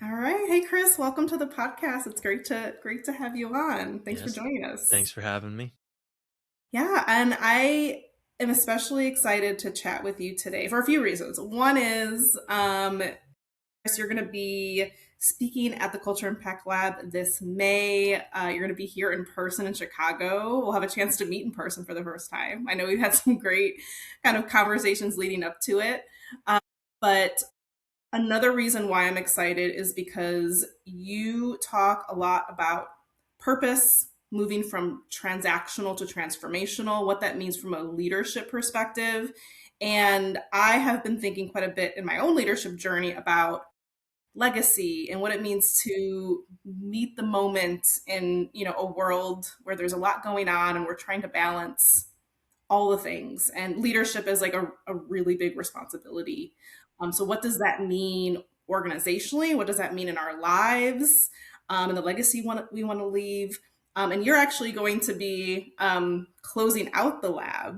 All right. Hey Chris, welcome to the podcast. It's great to have you on. Thanks for Yes. joining us. Thanks for having me. Yeah, and I am especially excited to chat with you today for a few reasons. One is Chris, you're going to be speaking at the Culture Impact Lab this May. You're going to be here in person in Chicago. We'll have a chance to meet in person for the first time. I know we've had some great kind of conversations leading up to it. But Another reason why I'm excited is because you talk a lot about purpose, moving from transactional to transformational, what that means from a leadership perspective. And I have been thinking quite a bit in my own leadership journey about legacy and what it means to meet the moment in, a world where there's a lot going on and we're trying to balance all the things. And leadership is like a really big responsibility. So, what does that mean organizationally? What does that mean in our lives and the legacy we want to leave? And you're actually going to be closing out the lab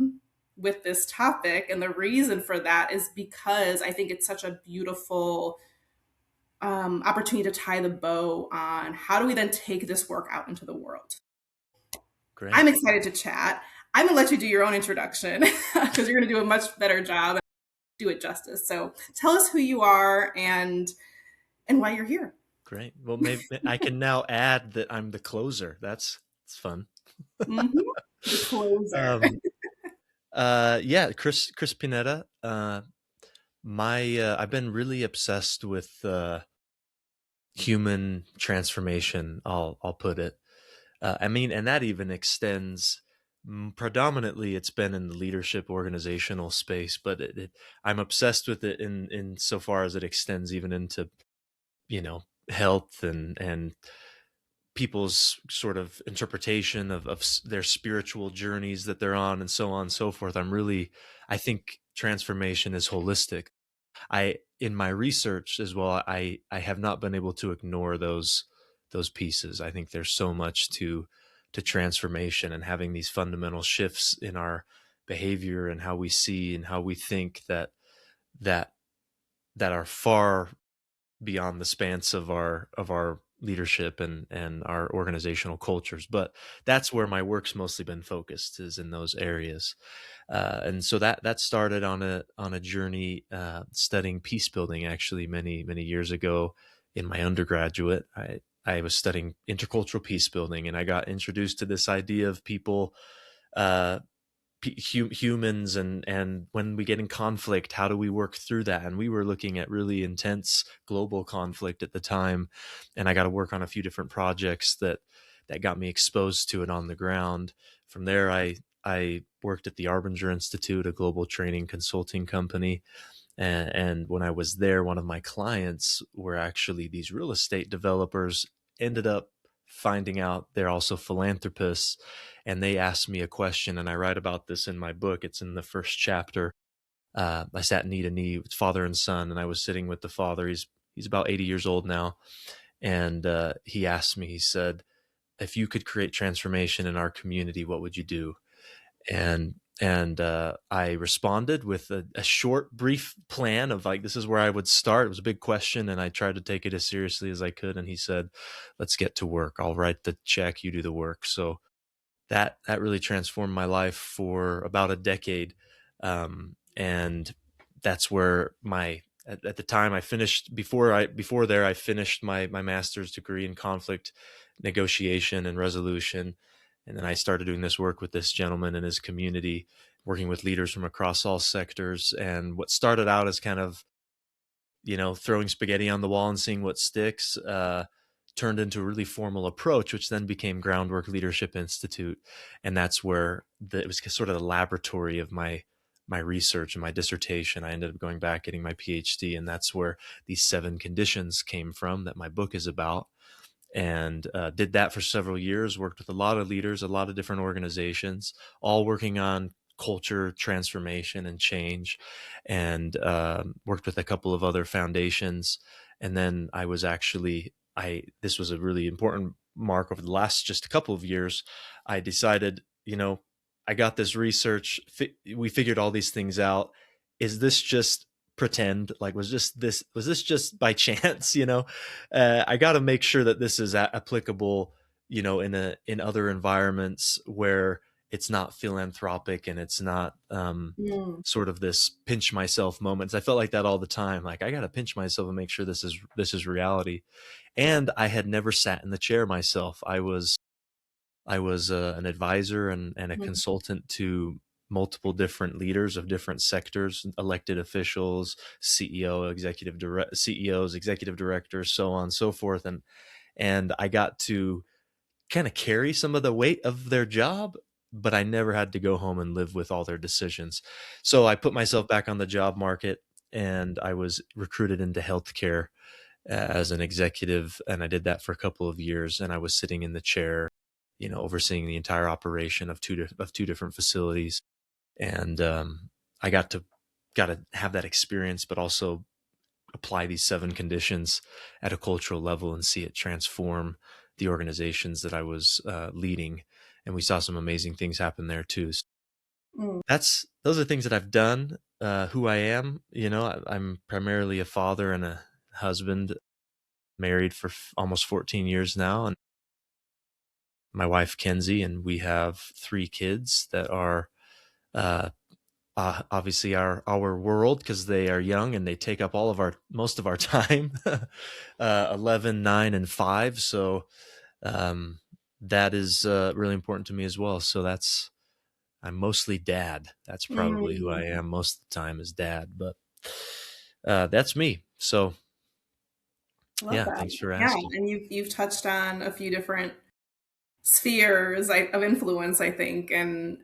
with this topic. And the reason for that is because I think it's such a beautiful opportunity to tie the bow on how do we then take this work out into the world. Great. I'm excited to chat. I'm gonna let you do your own introduction because you're gonna do a much better job and do it justice. So tell us who you are and why you're here. Great. Well, maybe I can now add that I'm the closer. It's fun. Hmm. The closer. Um, yeah, Chris Pineda. My I've been really obsessed with human transformation. I'll put it. I mean, and that even extends. Predominantly, it's been in the leadership organizational space, but I'm obsessed with it in so far as it extends even into health and people's sort of interpretation of their spiritual journeys that they're on and so on and so forth. I think transformation is holistic. I In my research as well, I have not been able to ignore those pieces. I think there's so much to transformation and having these fundamental shifts in our behavior and how we see and how we think that that are far beyond the spans of our leadership and our organizational cultures. But that's where my work's mostly been focused, is in those areas. And so that started on a journey studying peace building, actually many years ago. In my undergraduate, I was studying intercultural peace building, and I got introduced to this idea of people, uh, humans, and when we get in conflict, how do we work through that? And we were looking at really intense global conflict at the time, and I got to work on a few different projects that got me exposed to it on the ground. From there, I worked at the Arbinger Institute, a global training consulting company. And when I was there, one of my clients were actually these real estate developers. Ended up finding out they're also philanthropists, and they asked me a question, and I write about this in my book. It's in the first chapter. I sat knee to knee with father and son, and I was sitting with the father. He's about 80 years old now, and he asked me. He said, "If you could create transformation in our community, what would you do?" And I responded with a short, brief plan of like, this is where I would start. It was a big question, and I tried to take it as seriously as I could. And he said, "Let's get to work. I'll write the check. You do the work." So that really transformed my life for about a decade, and that's where at the time I finished before there I finished my master's degree in conflict negotiation and resolution, and then I started doing this work with this gentleman and his community, working with leaders from across all sectors. And what started out as kind of throwing spaghetti on the wall and seeing what sticks, turned into a really formal approach, which then became Groundwork Leadership Institute. And that's where it was sort of the laboratory of my research and my dissertation. I ended up going back, getting my PhD, and that's where these 7 conditions came from that my book is about. And did that for several years, worked with a lot of leaders, a lot of different organizations, all working on culture transformation and change, and worked with a couple of other foundations. And then this was a really important mark over the last just a couple of years. I decided, I got this research, we figured all these things out. Is this just pretend like was this just by chance, you know. I got to make sure that this is applicable, you know, in other environments where it's not philanthropic and it's not Mm, sort of this pinch myself moments. I felt like that all the time, like I got to pinch myself and make sure this is reality. And I had never sat in the chair myself. I was an advisor and a mm, consultant to multiple different leaders of different sectors, elected officials, CEOs, executive directors, so on and so forth. And I got to kind of carry some of the weight of their job, but I never had to go home and live with all their decisions. So I put myself back on the job market and I was recruited into healthcare as an executive, and I did that for a couple of years. And I was sitting in the chair, you know, overseeing the entire operation of two different facilities, and I got to have that experience, but also apply these 7 conditions at a cultural level and see it transform the organizations that I was leading. And we saw some amazing things happen there too. So mm, those are things that I've done. Who I am, you know, I'm primarily a father and a husband, married for almost 14 years now, and my wife Kenzie, and we have 3 kids that are uh, obviously our world because they are young and they take up all of our most of our time. 11, 9, and 5. So um, that is really important to me as well. So I'm mostly dad. That's probably who I mm. am most of the time, is dad. But that's me. So Love yeah, that. thanks for Yeah, asking. and you've touched on a few different spheres of influence, I think, and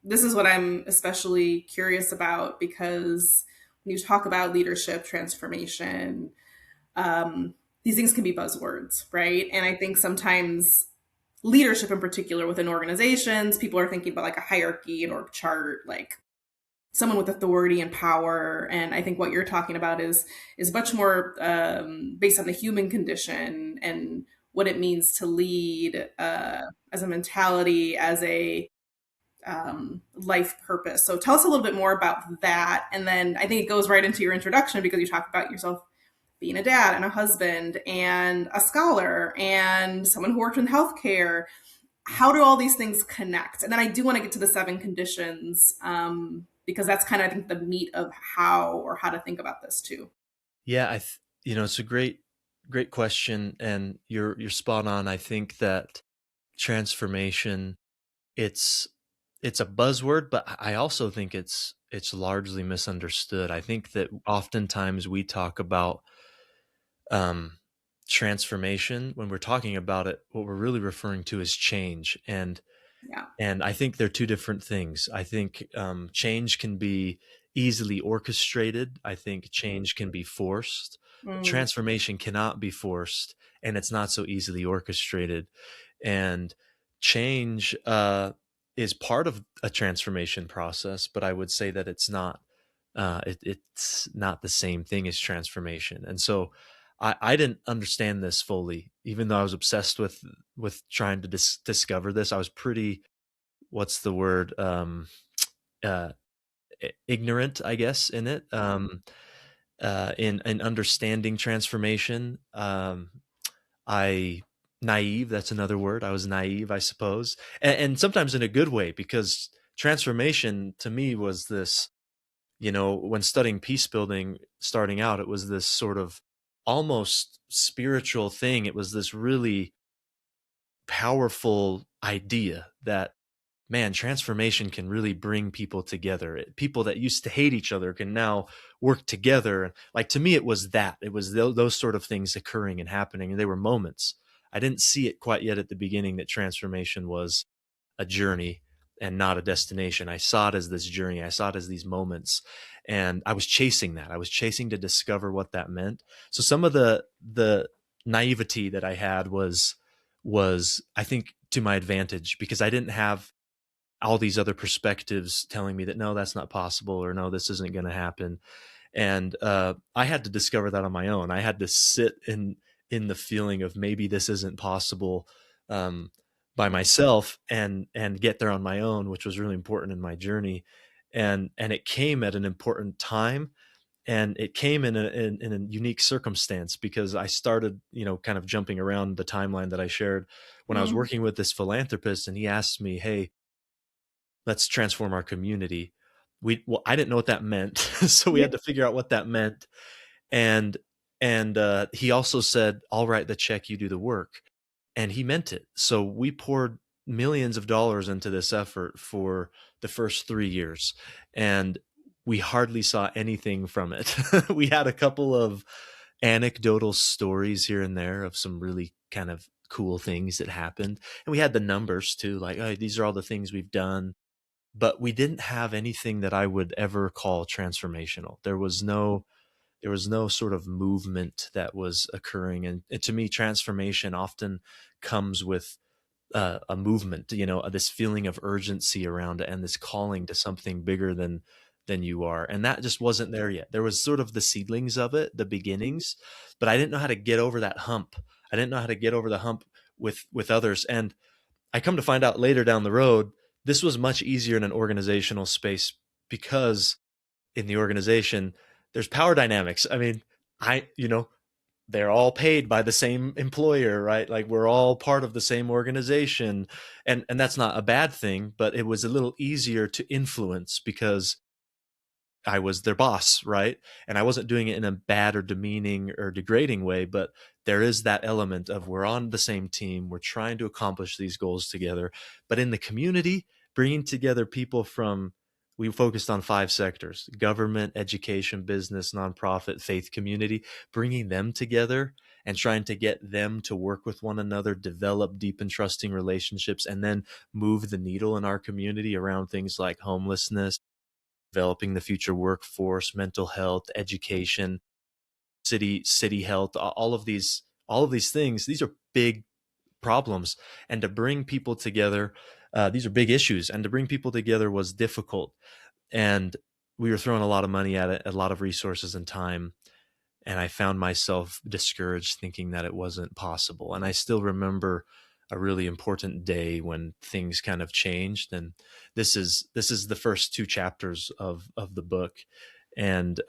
this is what I'm especially curious about because when you talk about leadership transformation, these things can be buzzwords, right? And I think sometimes leadership, in particular within organizations, people are thinking about like a hierarchy, an org chart, like someone with authority and power. And I think what you're talking about is much more based on the human condition and what it means to lead as a mentality, as a life purpose. So tell us a little bit more about that. And then I think it goes right into your introduction because you talked about yourself being a dad and a husband and a scholar and someone who worked in healthcare. How do all these things connect? And then I do want to get to the 7 conditions because that's kind of, I think, the meat of how to think about this too. Yeah, you know, it's a great question, and you're spot on. I think that transformation, it's it's a buzzword, but I also think it's largely misunderstood. I think that oftentimes we talk about um, transformation when we're talking about it. What we're really referring to is change, Yeah. and I think they're 2 different things. I think change can be easily orchestrated. I think change can be forced. Mm, Transformation cannot be forced, and it's not so easily orchestrated. And change is part of a transformation process, but I would say that it's not the same thing as transformation. And so I didn't understand this fully, even though I was obsessed with trying to discover this. I was pretty, what's the word, uh, ignorant, I guess, in it, in understanding transformation. I Naive, that's another word. I was naive, I suppose, and sometimes in a good way, because transformation to me was this, you know, when studying peace building, starting out, it was this sort of almost spiritual thing. It was this really powerful idea that, man, transformation can really bring people together. People that used to hate each other can now work together. Like, to me, it was that. It was those sort of things occurring and happening, and they were moments. I didn't see it quite yet at the beginning that transformation was a journey and not a destination. I saw it as this journey. I saw it as these moments, and I was chasing that. I was chasing to discover what that meant. So some of the naivety that I had was I think to my advantage, because I didn't have all these other perspectives telling me that no, that's not possible, or no, this isn't going to happen. And I had to discover that on my own. I had to sit in the feeling of maybe this isn't possible, um, by myself, and get there on my own, which was really important in my journey. And it came at an important time, and it came in a unique circumstance because I started, kind of jumping around the timeline that I shared when I was Mm. working with this philanthropist, and he asked me, "Hey, let's transform our community." Well, I didn't know what that meant, so we Yeah. had to figure out what that meant. And he also said, "I'll write the check, you do the work," and he meant it. So we poured millions of dollars into this effort for the first 3 years, and we hardly saw anything from it. We had a couple of anecdotal stories here and there of some really kind of cool things that happened, and we had the numbers too, like, "Oh, these are all the things we've done," but we didn't have anything that I would ever call transformational. There was no sort of movement that was occurring, and to me, transformation often comes with a movement, this feeling of urgency around it and this calling to something bigger than you are, and that just wasn't there yet. There was sort of the seedlings of it, the beginnings, but I didn't know how to get over that hump. I didn't know how to get over the hump with others, and I come to find out later down the road, this was much easier in an organizational space because in the organization, there's power dynamics. I mean, they're all paid by the same employer, right? Like we're all part of the same organization. And that's not a bad thing, but it was a little easier to influence because I was their boss, right? And I wasn't doing it in a bad or demeaning or degrading way, but there is that element of we're on the same team, we're trying to accomplish these goals together. But in the community, bringing together people from, we focused on 5 sectors: government, education, business, nonprofit, faith community, bringing them together and trying to get them to work with one another, develop deep and trusting relationships, and then move the needle in our community around things like homelessness, developing the future workforce, mental health, education, city health, all of these things. These are big problems, and to bring people together, these are big issues, and to bring people together was difficult. And we were throwing a lot of money at it, a lot of resources and time, and I found myself discouraged, thinking that it wasn't possible. And I still remember a really important day when things kind of changed. And this is the first 2 chapters of the book, and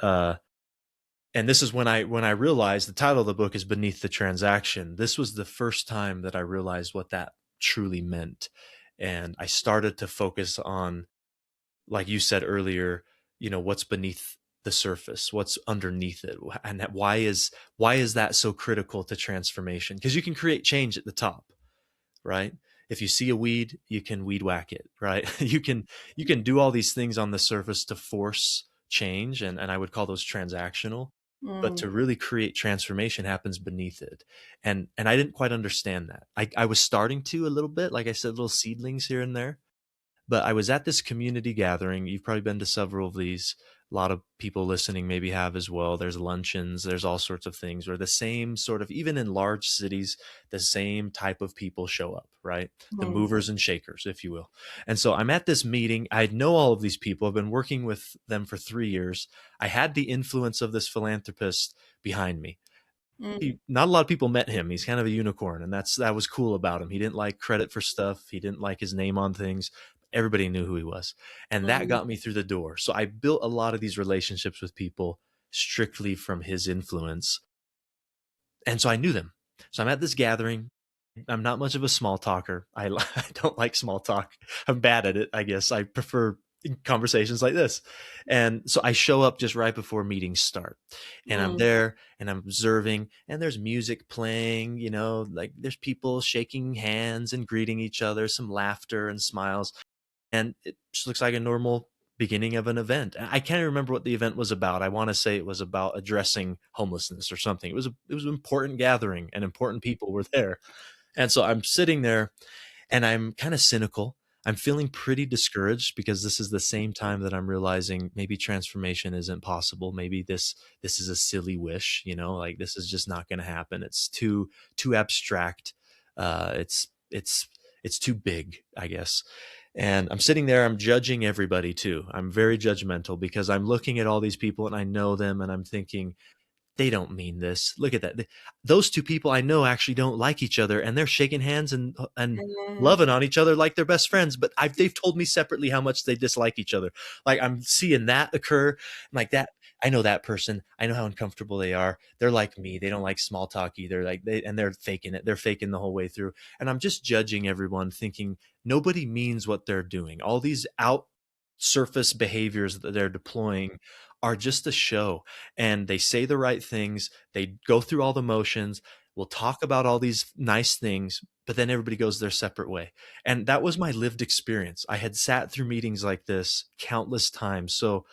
this is when I realized the title of the book is Beneath the Transaction. This was the first time that I realized what that truly meant, and I started to focus on, like you said earlier, what's beneath the surface, what's underneath it, and why is that so critical to transformation? Because you can create change at the top, right? If you see a weed, you can weed whack it, right? You can do all these things on the surface to force change, and I would call those transactional. But Mm. to really create transformation happens beneath it. And I didn't quite understand that. I was starting to a little bit, like I said, little seedlings here and there, but I was at this community gathering. You've probably been to several of these. A lot of people listening maybe have as well. There's luncheons, there's all sorts of things where the same sort of, even in large cities, the same type of people show up, right? The Mm. movers and shakers, if you will. And so I'm at this meeting. I know all of these people. I've been working with them for 3 years. I had the influence of this philanthropist behind me. Mm. Not a lot of people met him. He's kind of a unicorn, and that was cool about him. He didn't like credit for stuff. He didn't like his name on things. Everybody knew who he was, and that Mm. got me through the door. So I built a lot of these relationships with people strictly from his influence, and so I knew them. So I'm at this gathering. I'm not much of a small talker. I don't like small talk. I'm bad at it, I guess. I prefer conversations like this. And so I show up just right before meetings start. And I'm Mm. there and I'm observing, and there's music playing, like there's people shaking hands and greeting each other, some laughter and smiles. And it just looks like a normal beginning of an event. I can't remember what the event was about. I want to say it was about addressing homelessness or something. It was an important gathering, and important people were there. And so I'm sitting there and I'm kind of cynical. I'm feeling pretty discouraged because this is the same time that I'm realizing maybe transformation isn't possible. Maybe this is a silly wish, like this is just not going to happen. It's too abstract. It's too big, I guess. And I'm sitting there, I'm judging everybody too. I'm very judgmental because I'm looking at all these people and I know them, and I'm thinking, they don't mean this. Look at that. Those 2 people I know actually don't like each other, and they're shaking hands and Mm. loving on each other like they're best friends. But they've told me separately how much they dislike each other. Like I'm seeing that occur, like that. I know that person. I know how uncomfortable they are. They're like me. They don't like small talk either. Like they're faking it. They're faking the whole way through. And I'm just judging everyone, thinking nobody means what they're doing. All these out surface behaviors that they're deploying are just a show. And they say the right things. They go through all the motions. We'll talk about all these nice things, but then everybody goes their separate way. And that was my lived experience. I had sat through meetings like this countless times. So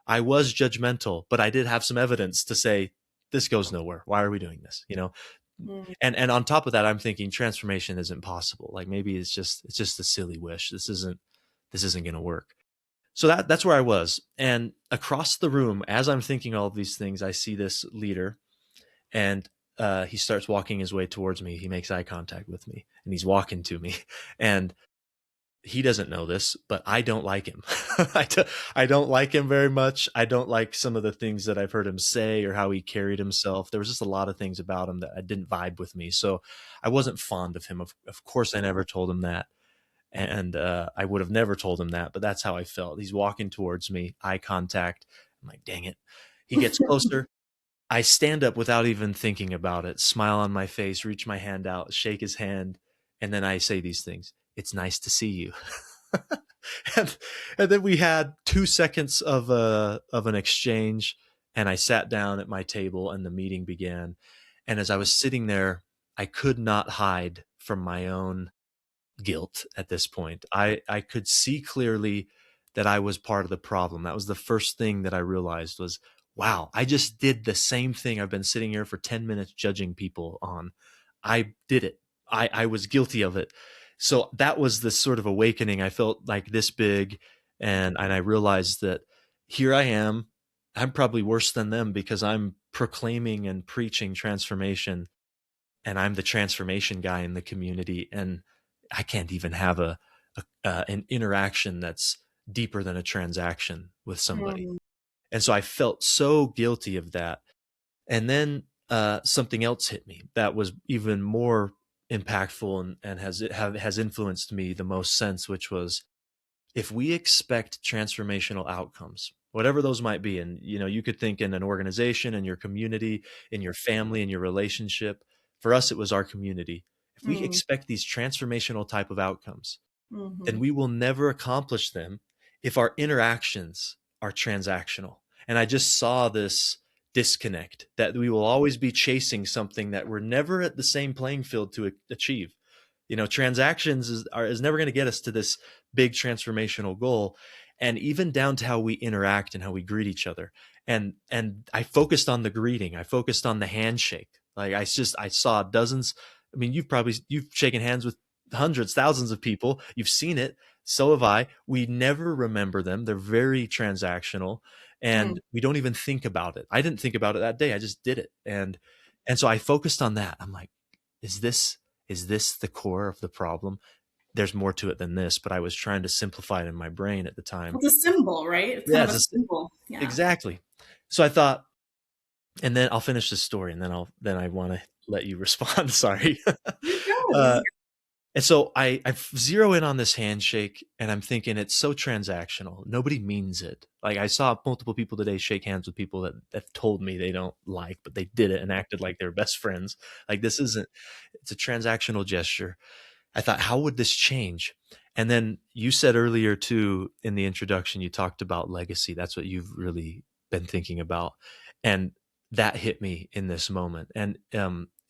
I was judgmental, but I did have some evidence to say this goes nowhere. Why are we doing this? You know, Mm. and on top of that, I'm thinking transformation isn't possible. Like maybe it's just a silly wish. This isn't going to work. So that's where I was. And across the room, as I'm thinking all of these things, I see this leader, and he starts walking his way towards me. He makes eye contact with me, and he's walking to me, and he doesn't know this, but I don't like him. I don't like him very much. I don't like some of the things that I've heard him say or how he carried himself. There was just a lot of things about him that I didn't vibe with me. So I wasn't fond of him. Of course, I never told him that. And I would have never told him that, but that's how I felt. He's walking towards me, eye contact. I'm like, dang it. He gets closer. I stand up without even thinking about it, smile on my face, reach my hand out, shake his hand, and then I say these things. It's nice to see you. and, and then we had 2 seconds of an exchange, and I sat down at my table, and the meeting began. And as I was sitting there, I could not hide from my own guilt at this point. I could see clearly that I was part of the problem. That was the first thing that I realized was, wow, I just did the same thing I've been sitting here for 10 minutes judging people on. I did it. I was guilty of it. So that was this sort of awakening. I felt like this big, and I realized that here I am. I'm probably worse than them because I'm proclaiming and preaching transformation, and I'm the transformation guy in the community, and I can't even have an interaction that's deeper than a transaction with somebody. Mm. And so I felt so guilty of that. And then something else hit me that was even more impactful, and has influenced me the most since, which was, if we expect transformational outcomes, whatever those might be, and you could think in an organization, in your community, in your family, in your relationship. For us, it was our community. If we Mm. expect these transformational type of outcomes, then Mhm. we will never accomplish them if our interactions are transactional. And I just saw this disconnect, that we will always be chasing something that we're never at the same playing field to achieve. Transactions is never going to get us to this big transformational goal. And even down to how we interact and how we greet each other. And I focused on the greeting. I focused on the handshake. Like I saw dozens. I mean, you've shaken hands with hundreds, thousands of people. You've seen it. So have I. We never remember them. They're very transactional, Mm. and we don't even think about it. I didn't think about it that day. I just did it. And so I focused on that. I'm like, is this the core of the problem? There's more to it than this, but I was trying to simplify it in my brain at the time. It's a symbol, right? It's kind Yeah, of a symbol. Yeah. exactly. So I thought, and then I'll finish this story, and then I want to let you respond. Sorry. You go. This is uh, And so I zero in on this handshake, and I'm thinking it's so transactional. Nobody means it. Like, I saw multiple people today shake hands with people that told me they don't like, but they did it and acted like they were best friends. Like, it's a transactional gesture. I thought, how would this change? And then you said earlier too, in the introduction, you talked about legacy. That's what you've really been thinking about. And that hit me in this moment. And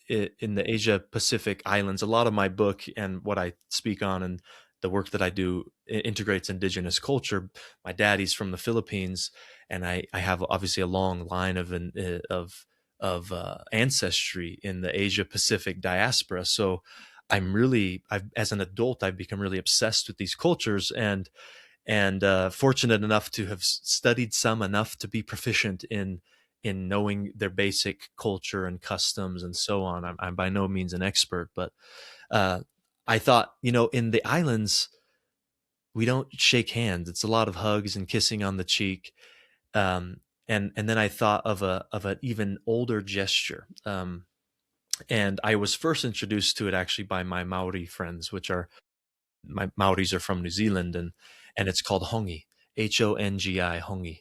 in the Asia Pacific islands, a lot of my book and what I speak on and the work that I do integrates indigenous culture. My daddy's from the Philippines, and I have obviously a long line of ancestry in the Asia Pacific diaspora. So as an adult, I've become really obsessed with these cultures, and fortunate enough to have studied some enough to be proficient in knowing their basic culture and customs and so on. I'm by no means an expert, but uh, I thought, in the islands, we don't shake hands. It's a lot of hugs and kissing on the cheek. And then I thought of an even older gesture. And I was first introduced to it actually by my Maori friends, which are my Maoris are from New Zealand, and it's called hongi, hongi, hongi.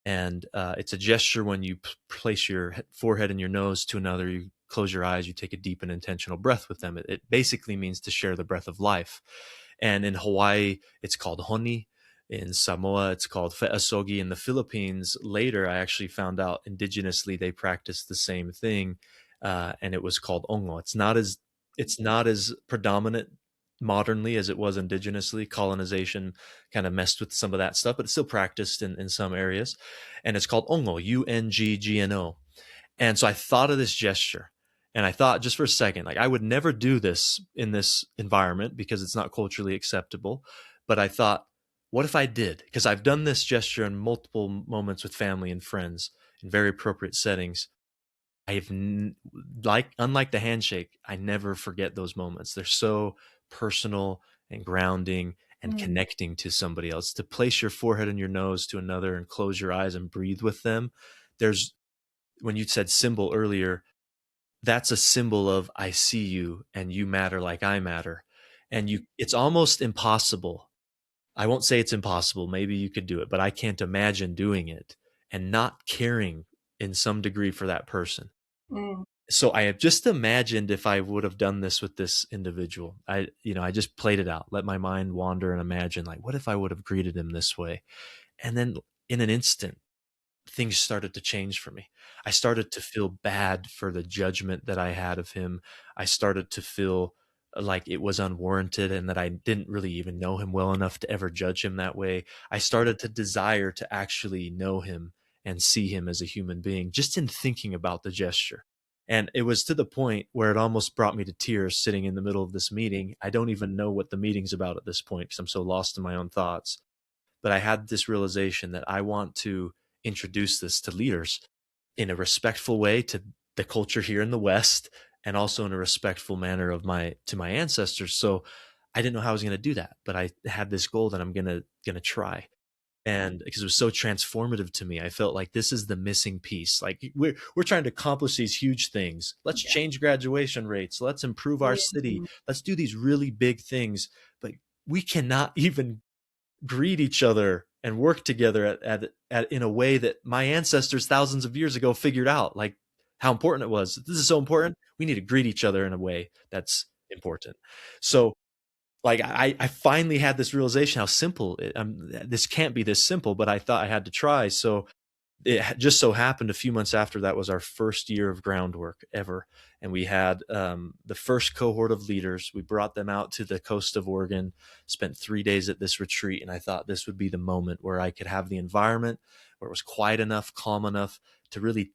And it's a gesture when you place your forehead and your nose to another. You close your eyes, you take a deep and intentional breath with them. It basically means to share the breath of life. And in Hawaii, it's called honi. In Samoa, it's called fe'asogi. In the Philippines, later, I actually found out indigenously they practiced the same thing, and it was called ongo. It's not as predominant modernly as it was indigenously. Colonization kind of messed with some of that stuff, but it's still practiced in some areas. And it's called ongo, UNGGNO. And so I thought of this gesture, and I thought just for a second, like I would never do this in this environment because it's not culturally acceptable. But I thought, what if I did? Because I've done this gesture in multiple moments with family and friends in very appropriate settings. I've like unlike the handshake, I never forget those moments. They're so personal and grounding and Mm. connecting to somebody else. To place your forehead and your nose to another and close your eyes and breathe with them. There's when you said symbol earlier, that's a symbol of I see you and you matter like I matter. And you it's almost impossible. I won't say it's impossible. Maybe you could do it, but I can't imagine doing it and not caring in some degree for that person. Mm. So I have just imagined if I would have done this with this individual. I just played it out, let my mind wander and imagine, like, what if I would have greeted him this way? And then in an instant, things started to change for me. I started to feel bad for the judgment that I had of him. I started to feel like it was unwarranted and that I didn't really even know him well enough to ever judge him that way. I started to desire to actually know him and see him as a human being just in thinking about the gesture. And it was to the point where it almost brought me to tears sitting in the middle of this meeting. I don't even know what the meeting's about at this point because I'm so lost in my own thoughts. But I had this realization that I want to introduce this to leaders in a respectful way to the culture here in the West and also in a respectful manner of my to my ancestors. So I didn't know how I was going to do that, but I had this goal that I'm going to try. And because it was so transformative to me, I felt like this is the missing piece. Like we're trying to accomplish these huge things. Let's Yeah. change graduation rates. Let's improve our city. Mhm. Let's do these really big things, but we cannot even greet each other and work together at in a way that my ancestors thousands of years ago figured out, like how important it was. This is so important. We need to greet each other in a way that's important. So like I finally had this realization how simple this can't be this simple, but I thought I had to try. So it just so happened a few months after that was our first year of groundwork ever. And we had the first cohort of leaders. We brought them out to the coast of Oregon, spent 3 days at this retreat. And I thought this would be the moment where I could have the environment where it was quiet enough, calm enough to really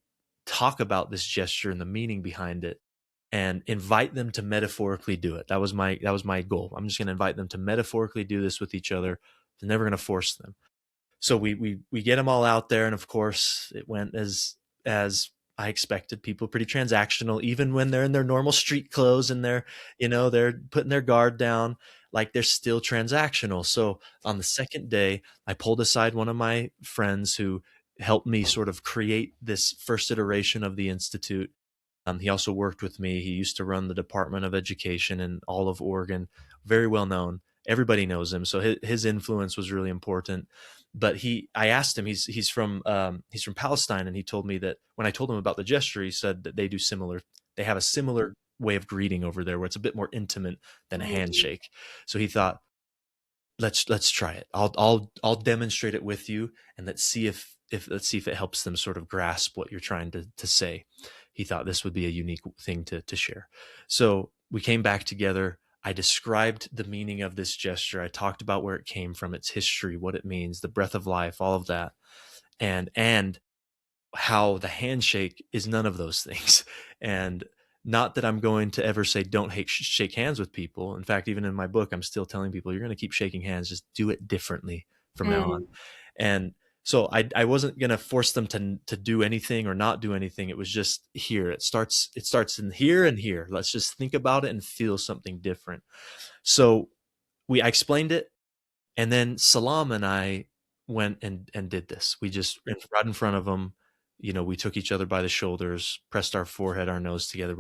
talk about this gesture and the meaning behind it and invite them to metaphorically do it. That was my goal. I'm just going to invite them to metaphorically do this with each other. I'm never going to force them. So we get them all out there, and of course, it went as I expected. People pretty transactional, even when they're in their normal street clothes and they're putting their guard down, like they're still transactional. So on the second day, I pulled aside one of my friends who helped me sort of create this first iteration of the institute. He also worked with me. He used to run the Department of Education in all of Oregon, very well known. Everybody knows him, so his influence was really important. But I asked him. He's from Palestine, and he told me that when I told him about the gesture, he said that they do similar. They have a similar way of greeting over there, where it's a bit more intimate than a Mm. handshake. So he thought, let's try it. I'll demonstrate it with you, and let's see if it helps them sort of grasp what you're trying to say. He thought this would be a unique thing to share. So we came back together. I described the meaning of this gesture. I talked about where it came from, its history, what it means, the breath of life, all of that, and how the handshake is none of those things. And not that I'm going to ever say don't shake hands with people. In fact, even in my book, I'm still telling people you're going to keep shaking hands, just do it differently from now on. Mm. And so I wasn't going to force them to do anything or not do anything. It was just here. It starts in here and here. Let's just think about it and feel something different. So I explained it, and then Salam and I went and did this. We just right in front of him, we took each other by the shoulders, pressed our forehead, our nose together.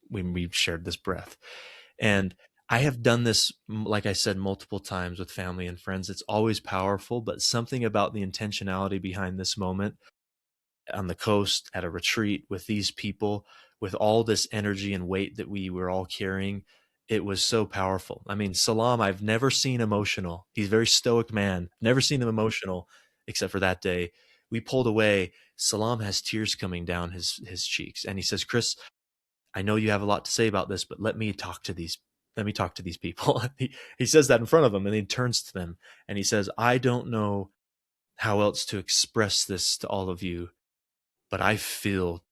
We shared this breath, and I have done this, like I said, multiple times with family and friends. It's always powerful, but something about the intentionality behind this moment on the coast at a retreat with these people, with all this energy and weight that we were all carrying, it was so powerful. I mean, Salam, I've never seen emotional. He's a very stoic man. Never seen him emotional except for that day. We pulled away. Salam has tears coming down his cheeks, and he says, "Chris, I know you have a lot to say about this, but let me talk to these people." He says that in front of them, and he turns to them and he says, "I don't know how else to express this to all of you, but I feel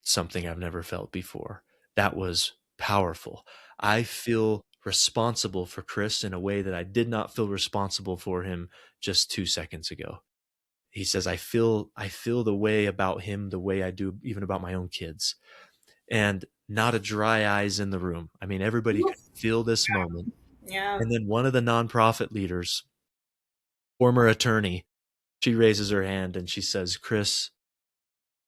something I've never felt before. That was powerful. I feel responsible for Chris in a way that I did not feel responsible for him just 2 seconds ago." He says, I feel the way about him the way I do even about my own kids." And not a dry eyes in the room. I mean, everybody could feel this moment. Yeah. And then one of the nonprofit leaders, former attorney, she raises her hand and she says, "Chris,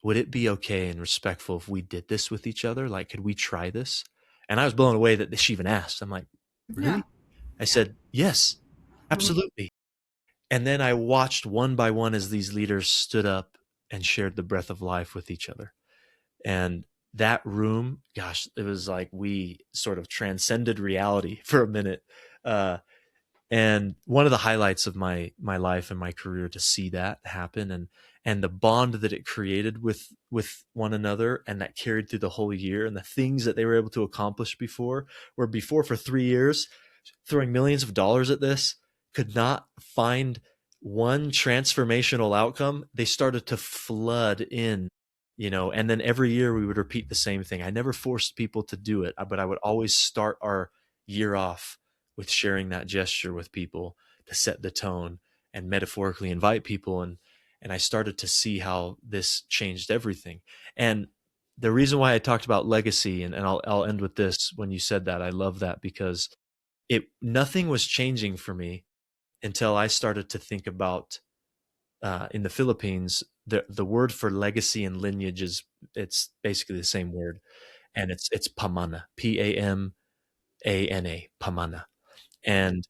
would it be okay and respectful if we did this with each other? Like, could we try this?" And I was blown away that she even asked. I'm like, Yeah. "Really?" I said, "Yes, Mhm. absolutely." And then I watched one by one as these leaders stood up and shared the breath of life with each other. And that room, gosh, it was like we sort of transcended reality for a minute. Uh, and one of the highlights of my life and my career to see that happen, and the bond that it created with one another, and that carried through the whole year, and the things that they were able to accomplish before, where before for 3 years throwing millions of dollars at this could not find one transformational outcome, they started to flood in, and then every year we would repeat the same thing. I never forced people to do it, but I would always start our year off with sharing that gesture with people to set the tone and metaphorically invite people, and I started to see how this changed everything. And the reason why I talked about legacy, and I'll end with this. When you said that, I love that, because it nothing was changing for me until I started to think about, in the Philippines, the word for legacy and lineage is, it's basically the same word, and it's pamana, Pamana, pamana. And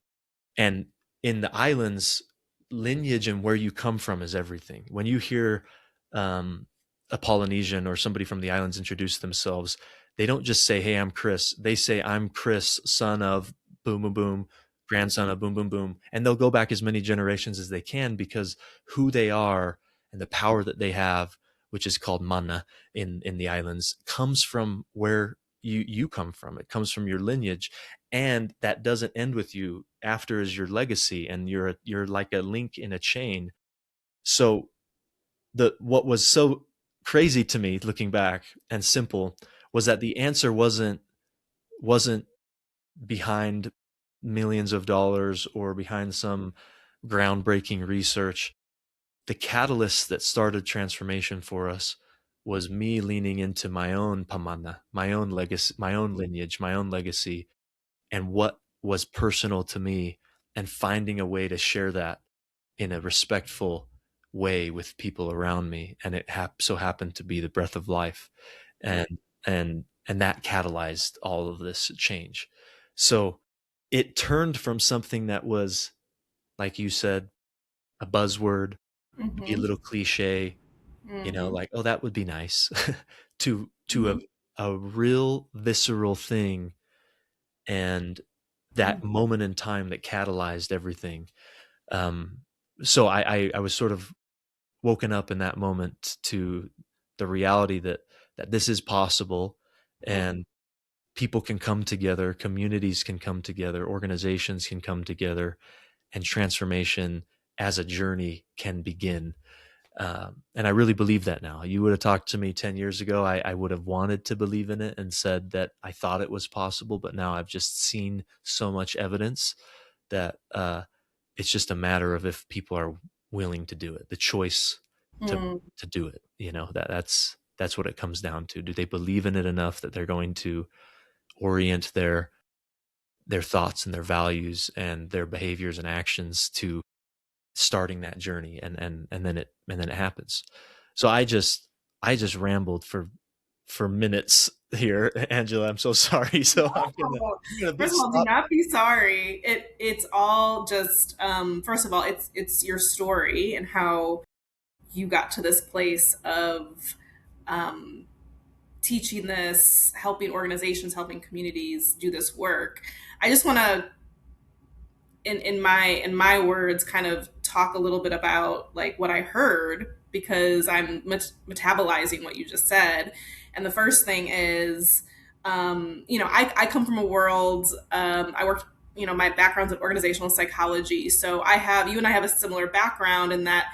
and in the islands, lineage and where you come from is everything. When you hear a Polynesian or somebody from the islands introduce themselves, they don't just say, "Hey, I'm Chris." They say, "I'm Chris, son of boom, boom, boom, grandson of boom, boom, boom." And they'll go back as many generations as they can, because who they are and the power that they have, which is called mana in the islands, comes from where you come from. It comes from your lineage, and that doesn't end with you. After is your legacy, and you're like a link in a chain. So the what was so crazy to me looking back and simple was that the answer wasn't behind millions of dollars or behind some groundbreaking research. The catalyst that started transformation for us was me leaning into my own pamana, my own legacy, my own lineage, my own legacy, and what was personal to me, and finding a way to share that in a respectful way with people around me. And it so happened to be the breath of life, and and that catalyzed all of this change. So it turned from something that was, like you said, a buzzword, maybe a Mhm. little cliche, Mhm. like, "Oh, that would be nice," to Mhm. a real visceral thing, and that Mhm. moment in time that catalyzed everything. Um, so I was sort of woken up in that moment to the reality that this is possible, and people can come together, communities can come together, organizations can come together, and transformation as a journey can begin. And I really believe that now. You would have talked to me 10 years ago, I would have wanted to believe in it and said that I thought it was possible, but now I've just seen so much evidence that it's just a matter of if people are willing to do it, the choice to Mhm. to do it. That's what it comes down to. Do they believe in it enough that they're going to orient their thoughts and their values and their behaviors and actions to starting that journey, and then it happens. So I just rambled for minutes here, Angela. I'm so sorry. So No. I'm gonna be First of all, do stop. not be sorry. It's all just first of all, it's your story and how you got to this place of um, teaching this, helping organizations, helping communities do this work. I just want to, in my words, kind of talk a little bit about like what I heard because I'm metabolizing what you just said. And the first thing is, I come from a world. I worked. My background's in organizational psychology, so you and I have a similar background in that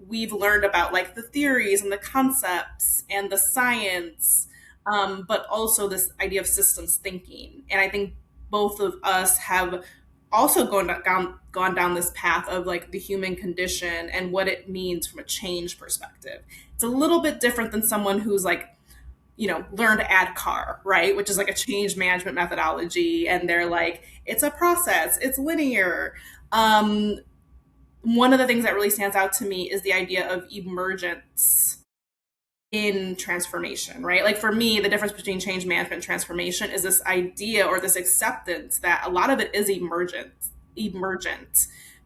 we've learned about like the theories and the concepts and the science, but also this idea of systems thinking. And I think both of us have also gone down this path of like the human condition and what it means from a change perspective. It's a little bit different than someone who's like learned ADKAR, right? Which is like a change management methodology. And they're like, it's a process, it's linear. One of the things that really stands out to me is the idea of emergence in transformation, right? Like for me, the difference between change management and transformation is this idea or this acceptance that a lot of it is emergent,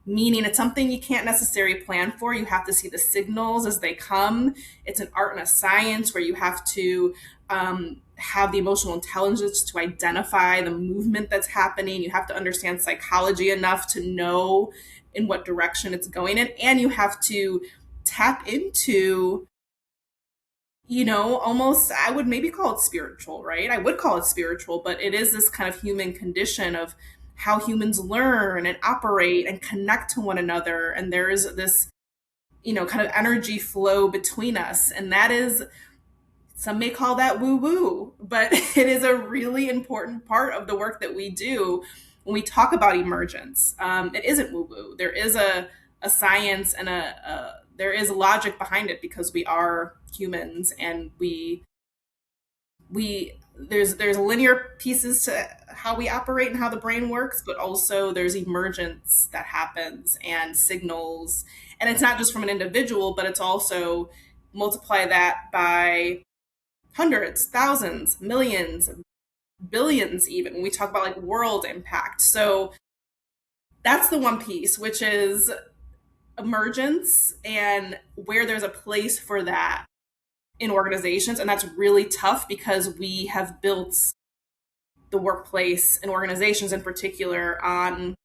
meaning it's something you can't necessarily plan for. You have to see the signals as they come. It's an art and a science where you have to have the emotional intelligence to identify the movement that's happening. You have to understand psychology enough to know in what direction it's going in, and you have to tap into almost, I would maybe call it spiritual, right? I would call it spiritual, but it is this kind of human condition of how humans learn and operate and connect to one another. And there is this, kind of energy flow between us. And that is, some may call that woo woo, but it is a really important part of the work that we do when we talk about emergence. It isn't woo woo. There is a science and there is logic behind it because we are humans and there's linear pieces to how we operate and how the brain works, but also there's emergence that happens and signals. And it's not just from an individual, but it's also multiply that by hundreds, thousands, millions, billions, even when we talk about like world impact. So that's the one piece, which is emergence and where there's a place for that in organizations. And that's really tough because we have built the workplace and organizations in particular on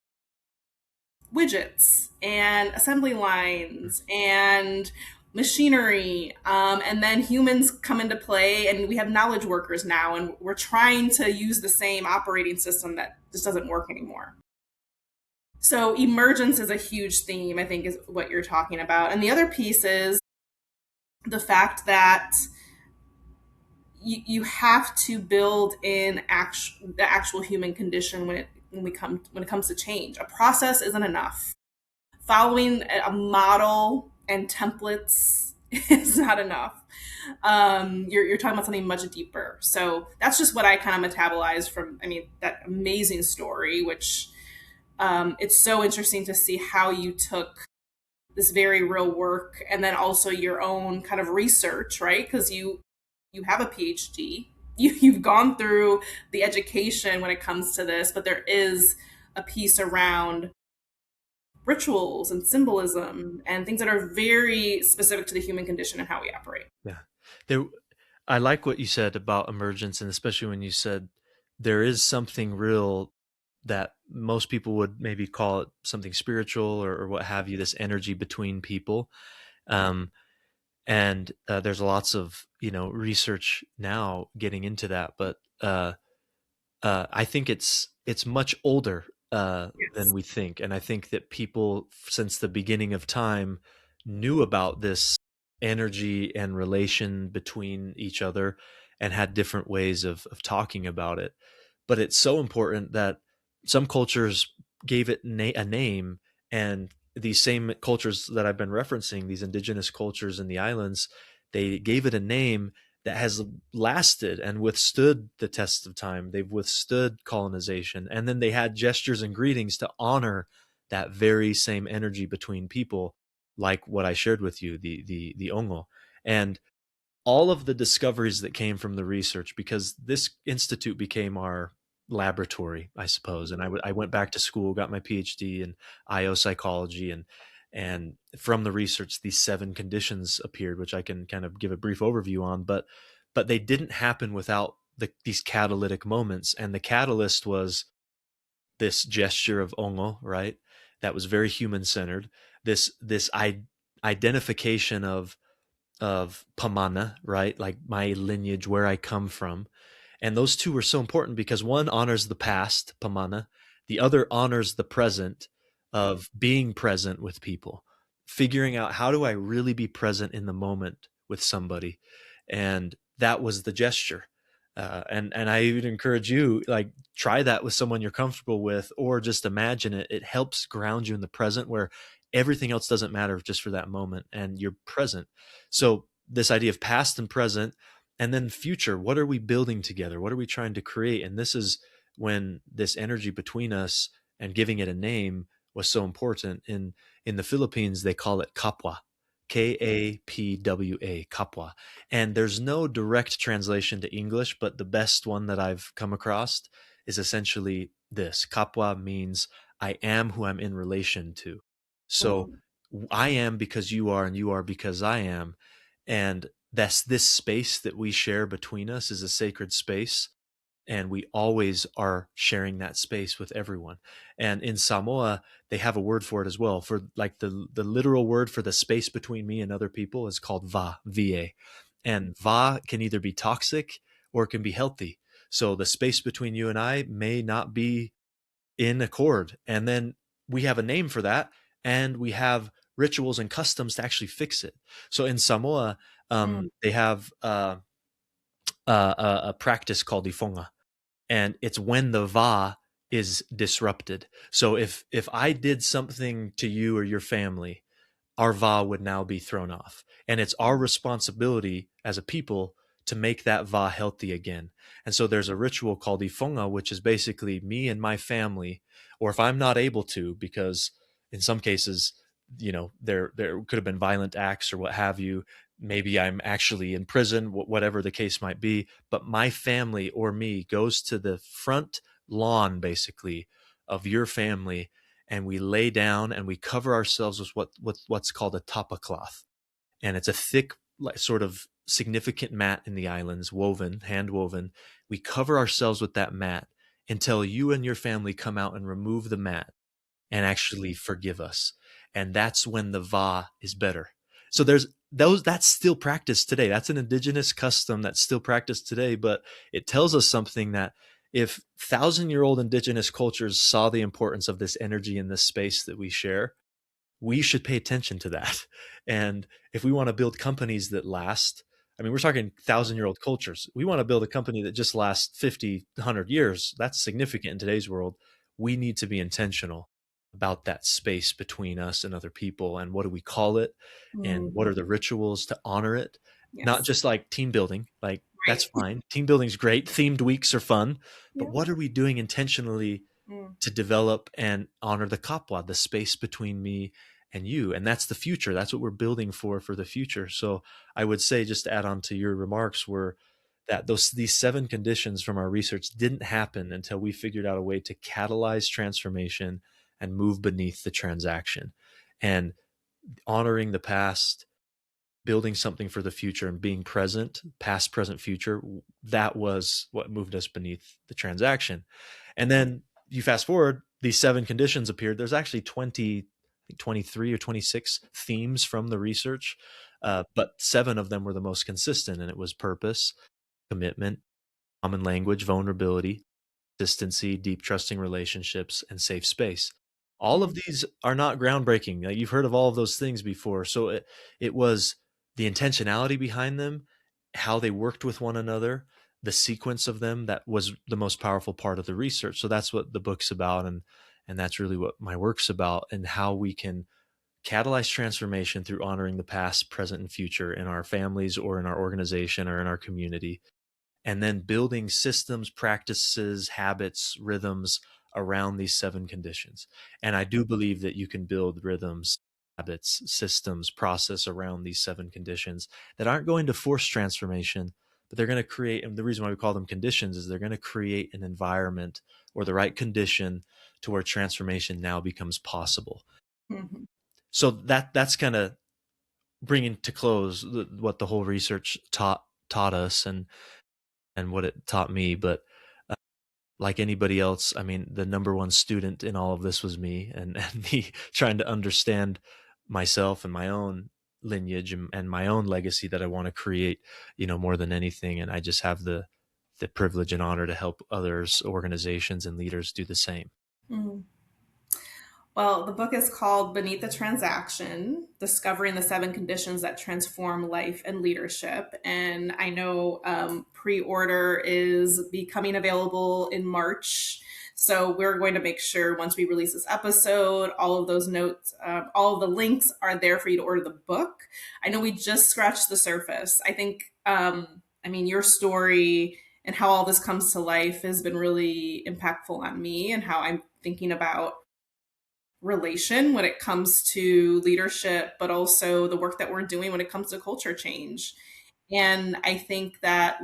widgets and assembly lines and machinery. And then humans come into play, and we have knowledge workers now, and we're trying to use the same operating system that just doesn't work anymore. So, emergence is a huge theme, I think, is what you're talking about. And the other piece is the fact that you have to build in the actual human condition when it comes to change. A process isn't enough. Following a model and templates is not enough. You're talking about something much deeper. So that's just what I kind of metabolized from, that amazing story, which it's so interesting to see how you took this very real work and then also your own kind of research, right? Because you have a PhD, you've gone through the education when it comes to this, but there is a piece around rituals and symbolism and things that are very specific to the human condition and how we operate. Yeah. There, I like what you said about emergence, and especially when you said there is something real that most people would maybe call it something spiritual or what have you, this energy between people. Um, and there's lots of, research now getting into that, but I think it's much older than Yes. we think, and I think that people since the beginning of time knew about this energy and relation between each other and had different ways of talking about it. But it's so important that some cultures gave it a name, and these same cultures that I've been referencing, these indigenous cultures in the islands, they gave it a name that has lasted and withstood the test of time. They've withstood colonization. And then they had gestures and greetings to honor that very same energy between people, like what I shared with you, the ongo. And all of the discoveries that came from the research, because this institute became our laboratory, I suppose. And I went back to school, got my PhD in IO psychology, and from the research, these 7 conditions appeared, which I can kind of give a brief overview on. But they didn't happen without these catalytic moments, and the catalyst was this gesture of ongo, right? That was very human centered. This identification of pamana, right? Like my lineage, where I come from. And those two were so important because one honors the past, pamana, the other honors the present of being present with people, figuring out how do I really be present in the moment with somebody. And that was the gesture. And I would encourage you, like, try that with someone you're comfortable with, or just imagine it. It helps ground you in the present where everything else doesn't matter just for that moment and you're present. So this idea of past and present, and then future, what are we building together? What are we trying to create? And this is when this energy between us and giving it a name was so important. In the Philippines, they call it kapwa, Kapwa, kapwa. And there's no direct translation to English, but the best one that I've come across is essentially this. Kapwa means I am who I'm in relation to. So Mm, I am because you are, and you are because I am. And that's this space that we share between us is a sacred space. And we always are sharing that space with everyone. And in Samoa, they have a word for it as well. For like the literal word for the space between me and other people is called va. And va can either be toxic or it can be healthy. So the space between you and I may not be in accord. And then we have a name for that, and we have rituals and customs to actually fix it. So in Samoa, mm, they have a practice called ifonga, and it's when the va is disrupted. So if I did something to you or your family, our va would now be thrown off. And it's our responsibility as a people to make that va healthy again. And so there's a ritual called ifonga, which is basically me and my family, or if I'm not able to, because in some cases, there could have been violent acts or what have you. Maybe I'm actually in prison, whatever the case might be. But my family or me goes to the front lawn, basically, of your family, and we lay down and we cover ourselves with what's called a tapa cloth, and it's a thick, like, sort of significant mat in the islands, woven, hand woven. We cover ourselves with that mat until you and your family come out and remove the mat and actually forgive us. And that's when the va is better. So there's those that's still practiced today. That's an indigenous custom that's still practiced today, but it tells us something that if 1,000-year-old indigenous cultures saw the importance of this energy in this space that we share, we should pay attention to that. And if we want to build companies that last, I mean, we're talking 1,000-year-old cultures. We want to build a company that just lasts 50, 100 years. That's significant in today's world. We need to be intentional about that space between us and other people. And what do we call it? And mm. what are the rituals to honor it? Not Yes. just like team building, like that's Right. fine. Team building's great. Themed weeks are fun. But Yeah. what are we doing intentionally Mm, to develop and honor the kapwa, the space between me and you? And that's the future. That's what we're building for the future. So I would say, just to add on to your remarks, were that these 7 conditions from our research didn't happen until we figured out a way to catalyze transformation and move beneath the transaction. And honoring the past, building something for the future, and being present, past, present, future, that was what moved us beneath the transaction. And then you fast forward, these 7 conditions appeared. There's actually 20, I think 23 or 26 themes from the research, but 7 of them were the most consistent, and it was purpose, commitment, common language, vulnerability, consistency, deep trusting relationships, and safe space. All of mm, these are not groundbreaking. You've heard of all of those things before. So it was the intentionality behind them, how they worked with one another, the sequence of them that was the most powerful part of the research. So that's what the book's about, and that's really what my work's about, and how we can catalyze transformation through honoring the past, present, and future in our families or in our organization or in our community, and then building systems, practices, habits, rhythms around these 7 conditions. And I do believe that you can build rhythms habits, systems, process around these seven conditions that aren't going to force transformation, but they're going to create, and the reason why we call them conditions is they're going to create an environment or the right condition to where transformation now becomes possible. Mhm. So that's kind of bringing to close what the whole research taught us and what it taught me. But like anybody else, I mean, the number one student in all of this was me, and me trying to understand myself and my own lineage and my own legacy that I want to create, more than anything. And I just have the privilege and honor to help others, organizations, and leaders do the same. Mm. Well, the book is called Beneath the Transaction: Discovering the Seven Conditions That Transform Life and Leadership. And I know pre order is becoming available in March. So we're going to make sure once we release this episode, all of those notes, all of the links are there for you to order the book. I know we just scratched the surface. I think, I mean, your story and how all this comes to life has been really impactful on me and how I'm thinking about relation when it comes to leadership, but also the work that we're doing when it comes to culture change. And I think that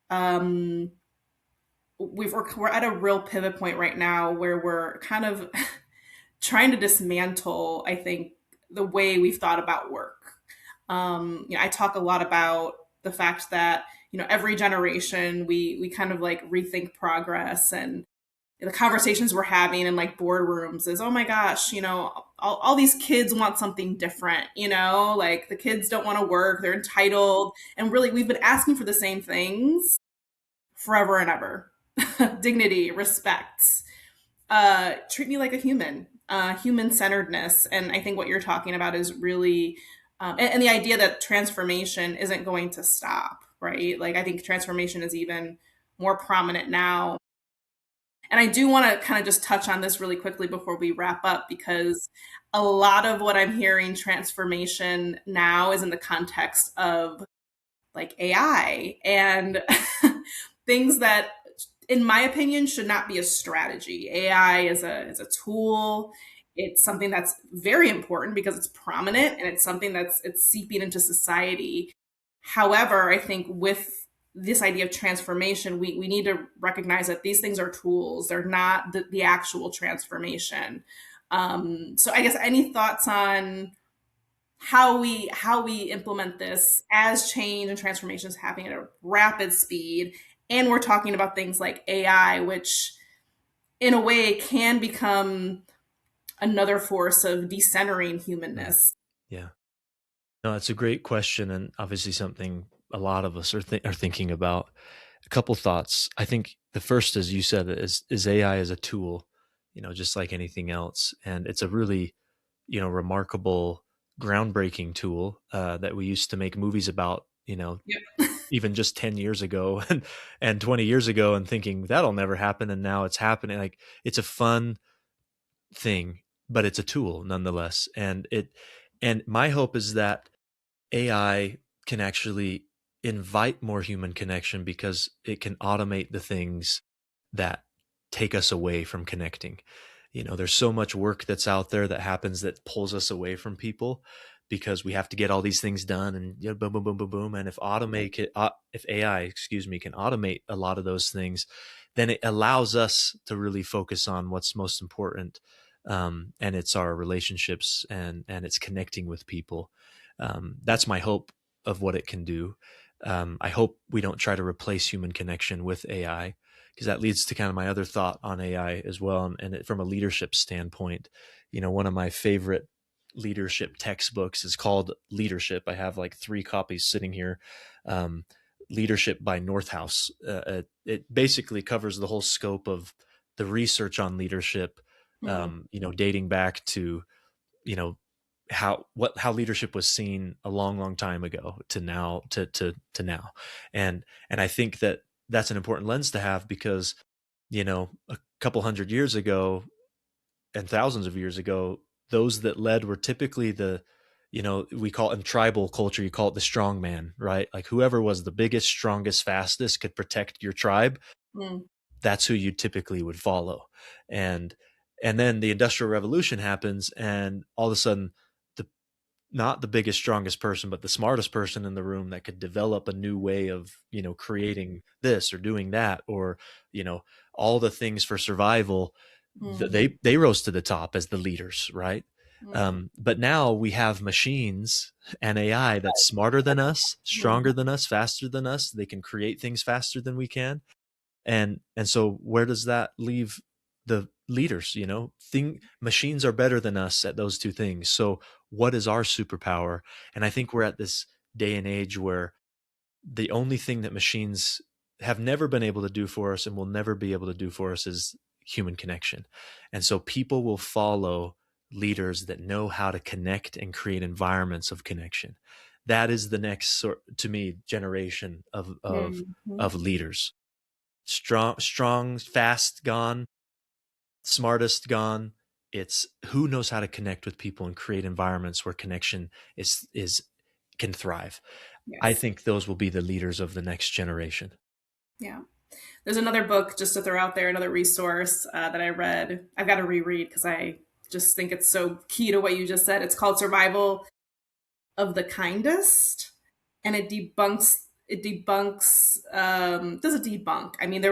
um, we're at a real pivot point right now where we're kind of trying to dismantle, I think, the way we've thought about work. I talk a lot about the fact that every generation we kind of like rethink progress, and the conversations we're having in like boardrooms is, oh my gosh, all these kids want something different, like the kids don't want to work, they're entitled. And really, we've been asking for the same things forever and ever. Dignity, respect, treat me like a human, human centeredness. And I think what you're talking about is really, and the idea that transformation isn't going to stop, right? Like, I think transformation is even more prominent now. And I do want to kind of just touch on this really quickly before we wrap up, because a lot of what I'm hearing transformation now is in the context of like AI and things that, in my opinion, should not be a strategy. AI is a tool. It's something that's very important because it's prominent, and it's something it's seeping into society. However, I think with this idea of transformation, we need to recognize that these things are tools. They're not the actual transformation. So I guess any thoughts on how we implement this as change and transformation is happening at a rapid speed, and we're talking about things like AI, which in a way can become another force of decentering Mm. humanness. Yeah. No, it's a great question, and obviously something a lot of us are thinking about. A couple thoughts. I think the first, as you said, is AI as a tool, just like anything else, and it's a really, remarkable, groundbreaking tool that we used to make movies about, Yep. even just 10 years ago and 20 years ago, and thinking that'll never happen, and now it's happening. Like, it's a fun thing, but it's a tool nonetheless, and my hope is that AI can actually invite more human connection because it can automate the things that take us away from connecting. There's so much work that's out there that happens that pulls us away from people because we have to get all these things done and boom, boom, boom, boom, boom. And if AI, excuse me, can automate a lot of those things, then it allows us to really focus on what's most important. And it's our relationships and it's connecting with people. That's my hope of what it can do. I hope we don't try to replace human connection with AI, because that leads to kind of my other thought on AI as well. And from a leadership standpoint, one of my favorite leadership textbooks is called Leadership. I have like 3 copies sitting here. Um, Leadership by Northhouse. It basically covers the whole scope of the research on leadership, Mhm. dating back to, you know, how leadership was seen a long, long time ago to now to now. And I think that that's an important lens to have because, a couple hundred years ago and thousands of years ago, those that led were typically we call it in tribal culture, you call it the strong man, right? Like whoever was the biggest, strongest, fastest could protect your tribe, Mm. that's who you typically would follow. And And then the Industrial Revolution happens, and all of a sudden, the not the biggest, strongest person, but the smartest person in the room that could develop a new way of, creating this or doing that, or, you know, all the things for survival, Mm, they rose to the top as the leaders, right? mm, But now we have machines and AI that's smarter than us, mm, stronger than us, faster than us. They can create things faster than we can. And so where does that leave the leaders? Thing Machines are better than us at those two things. So what is our superpower? And I think we're at this day and age where the only thing that machines have never been able to do for us and will never be able to do for us is human connection. And so people will follow leaders that know how to connect and create environments of connection. That is the next to me, generation mm, of leaders. Strong, fast, gone. Smartest, gone. It's who knows how to connect with people and create environments where connection is can thrive. I yes. think those will be the leaders of the next generation. Yeah. There's another book just to throw out there, another resource that I read. I've got to reread because I just think it's so key to what you just said. It's called Survival of the Kindest, and it debunks does it debunk? I mean, there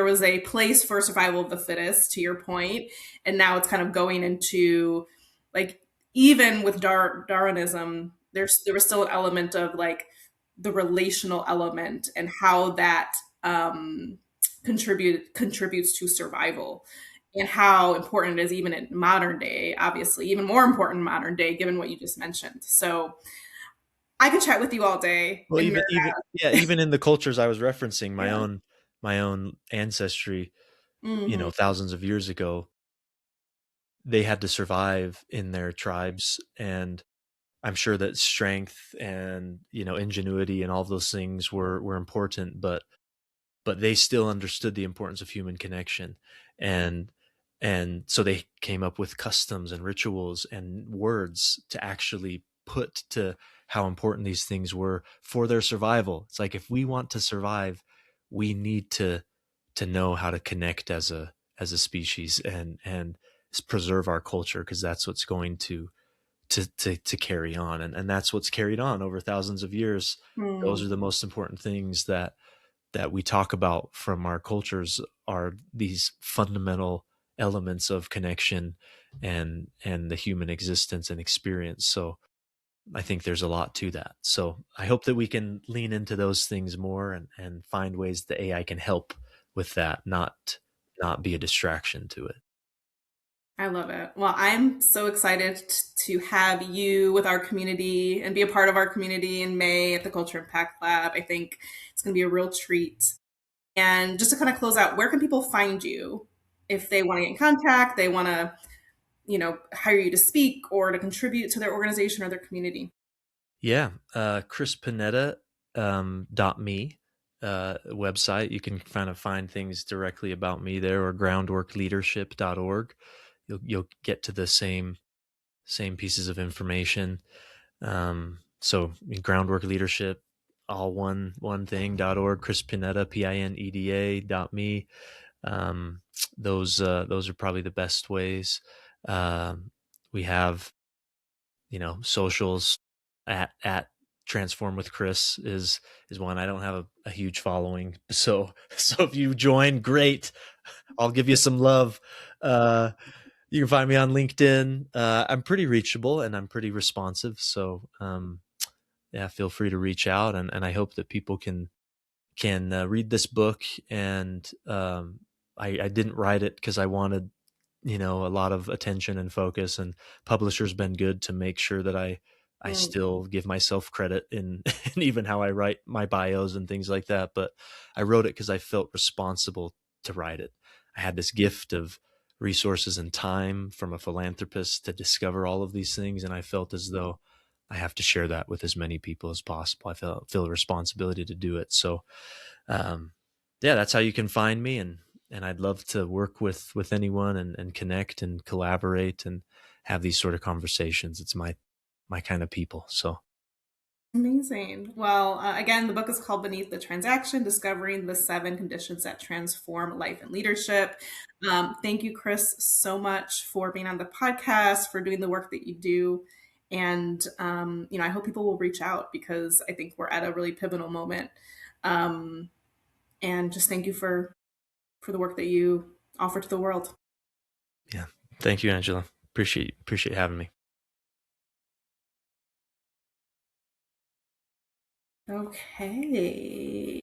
was a place for survival of the fittest, to your point, and now it's kind of going into, like, even with Darwinism, there was still an element of, like, the relational element and how that contributes to survival, and how important it is even in modern day, obviously even more important in modern day given what you just mentioned. So I could chat with you all day Well, and even in the cultures I was referencing, yeah. my own ancestry, Hmm. thousands of years ago, they had to survive in their tribes, and I'm sure that strength and, ingenuity and all of those things were important, but they still understood the importance of human connection. And and so they came up with customs and rituals and words to actually put to how important these things were for their survival. It's like, if we want to survive, we need to know how to connect as a species, and preserve our culture, because that's what's going to carry on, and that's what's carried on over thousands of years. Those Hmm. are the most important things that we talk about from our cultures, are these fundamental elements of connection and the human existence and experience. So I think there's a lot to that. So I hope that we can lean into those things more, and find ways that AI can help with that, not be a distraction to it. I love it. Well, I'm so excited to have you with our community and be a part of our community in May at the Culture Impact Lab. I think it's going to be a real treat. And just to kind of close out, where can people find you if they want to get in contact, they want to, hire you to speak or to contribute to their organization or their community? Yeah, Chris Pineda, .me website. You can kind of find things directly about me there, or groundworkleadership.org. You'll get to the same pieces of information. So groundwork leadership, all one thing .org. Chris Pineda, Pineda .me. Um, those are probably the best ways. We have, socials at Transform with Chris is one. I don't have a huge following, so if you join, great. I'll give you some love. You can find me on LinkedIn. I'm pretty reachable and I'm pretty responsive, so yeah, feel free to reach out, and I hope that people can read this book. And I didn't write it because I wanted, a lot of attention and focus, and publisher's been good to make sure that I Mm, still give myself credit in, in even how I write my bios and things like that. But I wrote it because I felt responsible to write it. I had this gift of resources and time from a philanthropist to discover all of these things, and I felt as though I have to share that with as many people as possible. I feel a responsibility to do it. So um, yeah, that's how you can find me, and I'd love to work with anyone, and connect and collaborate and have these sort of conversations. It's my kind of people. So Amazing. Well, again, the book is called Beneath the Transaction, Discovering the Seven Conditions That Transform Life and Leadership. Thank you, Chris, so much for being on the podcast, for doing the work that you do. And, I hope people will reach out because I think we're at a really pivotal moment. Um, and just thank you for the work that you offer to the world. Yeah. Thank you, Angela. Appreciate having me. Okay.